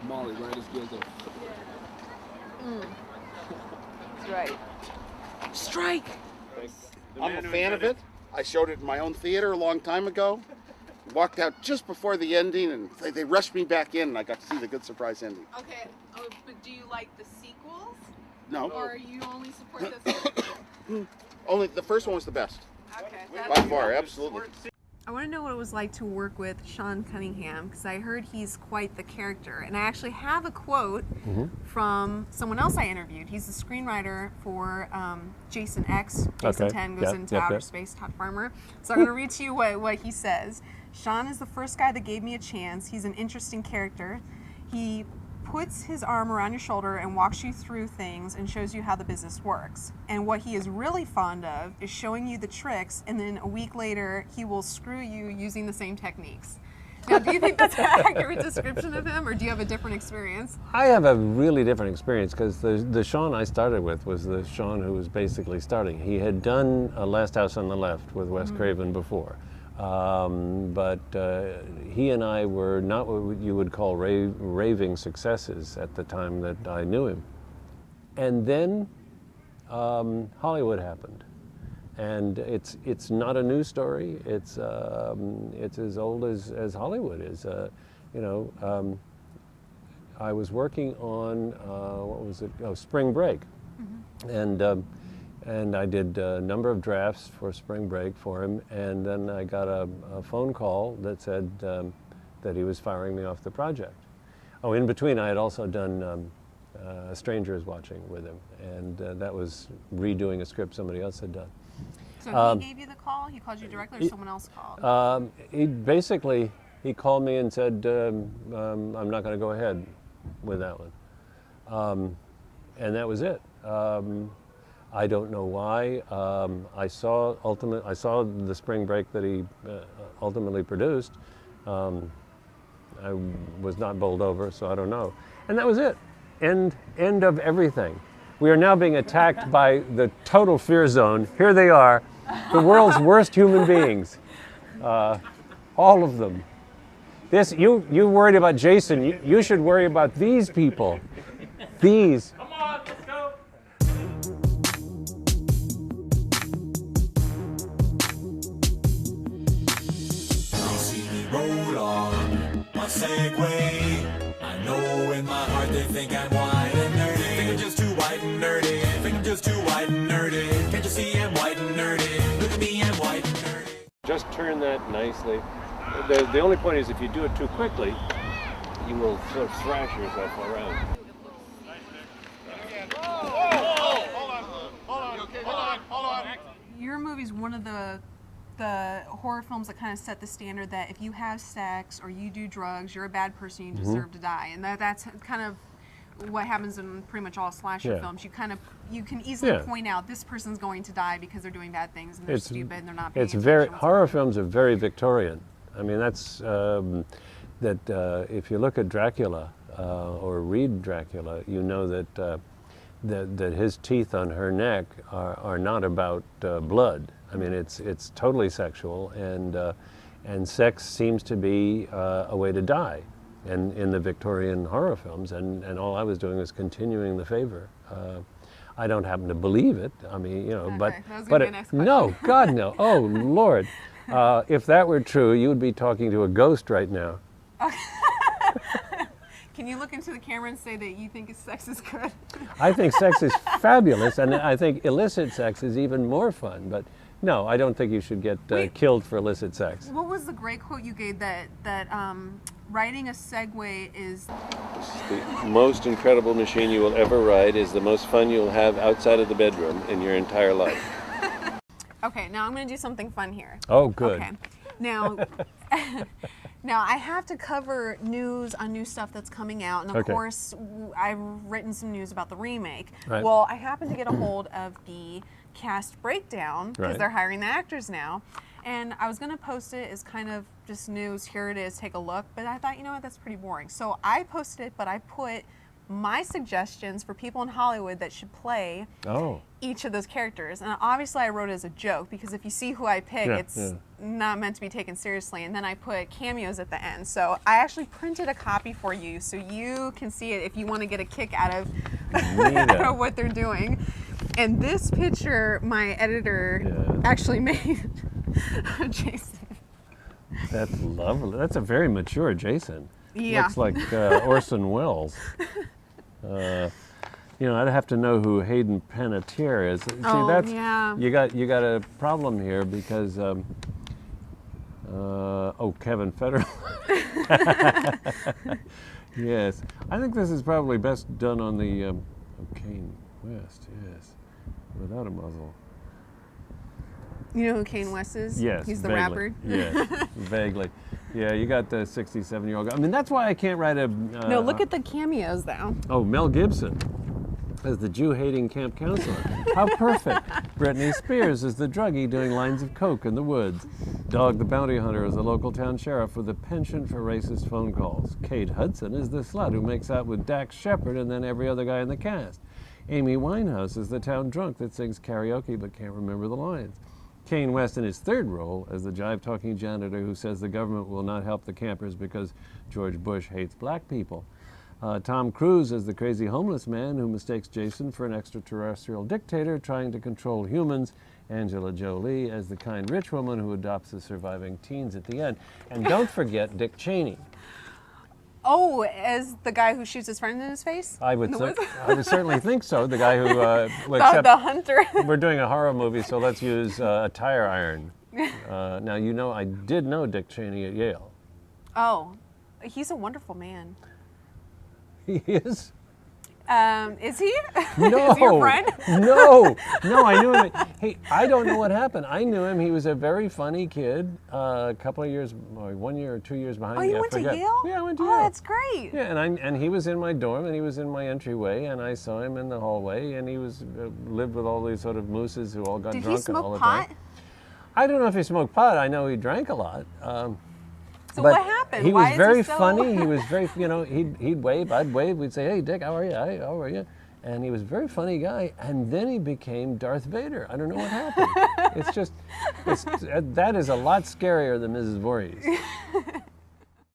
Molly right as good as That's right. Strike! I'm a fan of it. I showed it in my own theater a long time ago. Walked out just before the ending, and they rushed me back in, and I got to see the good surprise ending. Okay, but do you like the sequels? No. Or you only support this? Only the first one was the best. Okay. By far, absolutely. I want to know what it was like to work with Sean Cunningham, because I heard he's quite the character. And I actually have a quote from someone else I interviewed. He's the screenwriter for Jason X. Jason 10 goes into outer space, Todd Farmer. So I'm going to read to you what he says. Sean is the first guy that gave me a chance. He's an interesting character. He puts his arm around your shoulder and walks you through things and shows you how the business works. And what he is really fond of is showing you the tricks, and then a week later he will screw you using the same techniques. Now, do you think that's an accurate description of him, or do you have a different experience? I have a really different experience, because the Sean I started with was the Sean who was basically starting. He had done Last House on the Left with Wes Craven before. But he and I were not what you would call raving successes at the time that I knew him. And then Hollywood happened, and it's not a news story. It's as old as Hollywood is. I was working on what was it? Oh, Spring Break, and I did a number of drafts for Spring Break for him, and then I got a phone call that said that he was firing me off the project. Oh, in between I had also done Strangers Watching with him, and that was redoing a script somebody else had done. So he gave you the call? He called you directly, or someone else called? He called me and said, I'm not going to go ahead with that one. And that was it. I don't know why. I saw the Spring Break that he ultimately produced. I was not bowled over, so I don't know. And that was it. End of everything. We are now being attacked by the total fear zone. Here they are, the world's worst human beings. All of them. You worried about Jason. You should worry about these people. These. Come on, let's go. You see me roll on my Segway. I know in my heart they think I'm white and nerdy. Think I'm just too white and nerdy. Think I'm just too white and nerdy. Can't you see I'm white and nerdy? Look at me, I'm white and nerdy. Just turn that nicely. The only point is if you do it too quickly, you will sort of thrash yourself around. Your movie's one of the horror films that kind of set the standard that if you have sex or you do drugs, you're a bad person, you deserve to die. And that's kind of what happens in pretty much all slasher films. You can easily point out this person's going to die because they're doing bad things and they're stupid and they're not paying attention. Horror films are very Victorian. I mean, that's if you look at Dracula or read Dracula, you know that his teeth on her neck are not about blood. I mean, it's totally sexual, and sex seems to be a way to die, and in the Victorian horror films, and all I was doing was continuing the favor. I don't happen to believe it. I mean, no, God no. Oh Lord, if that were true, you would be talking to a ghost right now. Can you look into the camera and say that you think sex is good? I think sex is fabulous, and I think illicit sex is even more fun. But no, I don't think you should get killed for illicit sex. What was the great quote you gave that riding a Segway is the most incredible machine you will ever ride, is the most fun you'll have outside of the bedroom in your entire life. Okay, now I'm going to do something fun here. Oh, good. Okay, now. Now, I have to cover news on new stuff that's coming out, and of course, I've written some news about the remake. Right. Well, I happened to get a hold of the cast breakdown, because they're hiring the actors now, and I was going to post it as kind of just news, here it is, take a look, but I thought, you know what, that's pretty boring. So I posted it, but I put my suggestions for people in Hollywood that should play Oh. each of those characters. And obviously I wrote it as a joke because if you see who I pick, it's not meant to be taken seriously. And then I put cameos at the end. So I actually printed a copy for you so you can see it if you want to get a kick out of what they're doing. And this picture my editor actually made Jason. That's lovely. That's a very mature Jason. Yeah. Looks like Orson Welles. I'd have to know who Hayden Panettiere is. See, you got a problem here because Kevin Federline. Yes, I think this is probably best done on the Kane West. Yes, without a muzzle. You know who Kane West is? Yes, he's the vaguely. rapper. Yes, vaguely. Yeah, you got the 67-year-old guy. I mean, that's why I can't write a. No, look at the cameos though. Oh, Mel Gibson as the Jew-hating camp counselor. How perfect. Britney Spears is the druggie doing lines of coke in the woods. Dog the bounty hunter is a local town sheriff with a penchant for racist phone calls. Kate Hudson is the slut who makes out with Dax Shepard and then every other guy in the cast. Amy Winehouse is the town drunk that sings karaoke but can't remember the lines. Kane West in his third role as the jive-talking janitor who says the government will not help the campers because George Bush hates black people. Tom Cruise as the crazy homeless man who mistakes Jason for an extraterrestrial dictator trying to control humans. Angela Jolie as the kind rich woman who adopts the surviving teens at the end. And don't forget Dick Cheney. Oh, as the guy who shoots his friend in his face? I would certainly think so. The guy who the hunter. We're doing a horror movie, so let's use a tire iron. Now, I did know Dick Cheney at Yale. Oh, he's a wonderful man. He is? Is he? No. Is he your friend? No, I knew him. Hey, I don't know what happened. I knew him. He was a very funny kid. A couple of years, 1 year or 2 years behind me. Oh, you went to Yale? Yeah, I went to Yale. Oh, that's great. Yeah, and he was in my dorm, and he was in my entryway, and I saw him in the hallway, and he was lived with all these sort of mooses who all got Did drunk he and all smoke the time. pot? I don't know if he smoked pot. I know he drank a lot. So but what happened? He Why was very is he so... funny. He was very, he'd wave, I'd wave, we'd say, hey, Dick, how are you? Hey, how are you? And he was a very funny guy. And then he became Darth Vader. I don't know what happened. That is a lot scarier than Mrs. Voorhees.